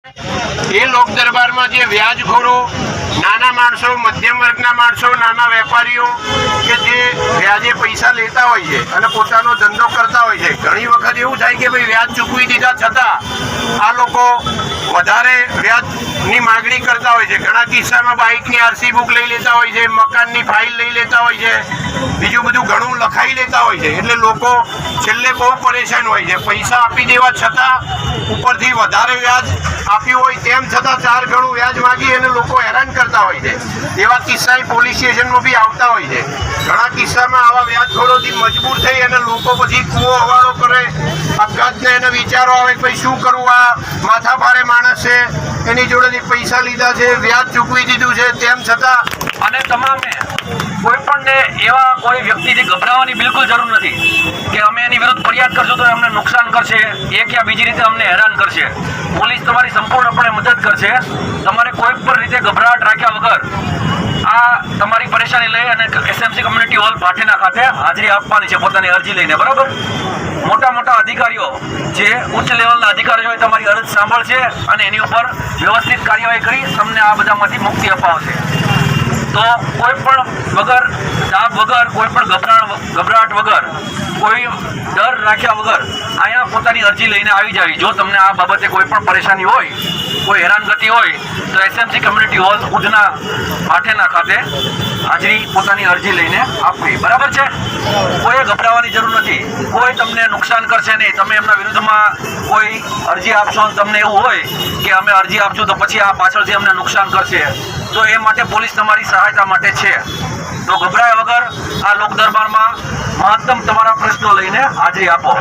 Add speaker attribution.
Speaker 1: એ લોક દરબારમાં જે વ્યાજખોરો, નાના માણસો, મધ્યમ વર્ગના માણસો, નાના વેપારીઓ કે જે વ્યાજે પૈસા લેતા હોય છે અને પોતાનો ધંધો કરતા હોય છે, ઘણી વખત એવું થાય કે ભાઈ વ્યાજ ચૂકવી દીધા છતાં આ લોકો વધારે વ્યાજની માગણી કરતા હોય છે. ઘણા કિસ્સામાં બાઇકની આરસી બુક લઈ લેતા હોય છે, મકાનની ફાઇલ લઈ લેતા હોય છે, બીજું બધું ઘણું લખાઈ લેતા હોય છે. એટલે લોકો છેલ્લે બહુ પરેશાન હોય છે. પૈસા આપી દેવા છતાં ઉપરથી વધારે વ્યાજ આપ્યું હોય તેમ છતાં 4 ગણું વ્યાજ માગી અને લોકો હેરાન કરતા હોય છે. એવા કિસ્સા પોલીસ સ્ટેશનમાં બી આવતા હોય છે. ઘણા કિસ્સામાં આવા વ્યાજખોરોથી મજબૂર થઈ અને લોકો પછી કૂવો હવાલો કરે, આપઘાતને એને વિચારો આવે કે ભાઈ શું કરવું, આ માથા ભારે માણસ છે, એની જોડેથી પૈસા લીધા છે, વ્યાજ ચૂકવી દીધું છે, તેમ છતાં.
Speaker 2: અને તમામે કોઈ પણને એવા કોઈ વ્યક્તિથી ગભરાવાની બિલકુલ જરૂર નથી કે અમે એની વિરુદ્ધ ફરિયાદ કરશું તો અમને નુકસાન કરશે, એક યા બીજી રીતે અમને હેરાન કરશે. પોલીસ તમારી સંપૂર્ણપણે મદદ કરશે. તમારે કોઈ પણ રીતે ગભરાટ રાખ્યા વગર આ તમારી પરેશાની લઈ અને એસએમસી કમ્યુનિટી હોલ ભાટેના ખાતે હાજરી આપવાની છે પોતાની અરજી લઈને. બરાબર? મોટા મોટા અધિકારીઓ, જે ઉચ્ચ લેવલના અધિકારીઓ હોય, તમારી અરજ સાંભળશે અને એની ઉપર વ્યવસ્થિત કાર્યવાહી કરી તમને આ બધામાંથી મુક્તિ અપાવશે. તો કોઈ પણ વગર દાબ વગર, કોઈ પણ ગભરાટ વગર, કોઈ ડર રાખ્યા વગર અહીંયા પોતાની અરજી લઈને આવી જાય. જો તમને આ બાબતે કોઈ પણ પરેશાની હોય, કોઈ હેરાનગતિ હોય, તો એસએમસી કમ્યુનિટી હોલ ઉધના ભાટેના ખાતે હાજરી પોતાની અરજી લઈને આપવી. બરાબર છે? કોઈએ ગભરાવાની જરૂર નથી. કોઈ તમને નુકસાન કરશે નહીં. તમે એમના વિરુદ્ધમાં કોઈ અરજી આપશો અને તમને એવું હોય કે અમે અરજી આપશું તો પછી આ પાછળથી અમને નુકસાન કરશે, તો એ માટે પોલીસ તમારી સહાયતા માટે છે. તો ગભરાયા વગર આ લોક દરબારમાં મહત્તમ તમારા પ્રશ્નો લઈને હાજરી આપો.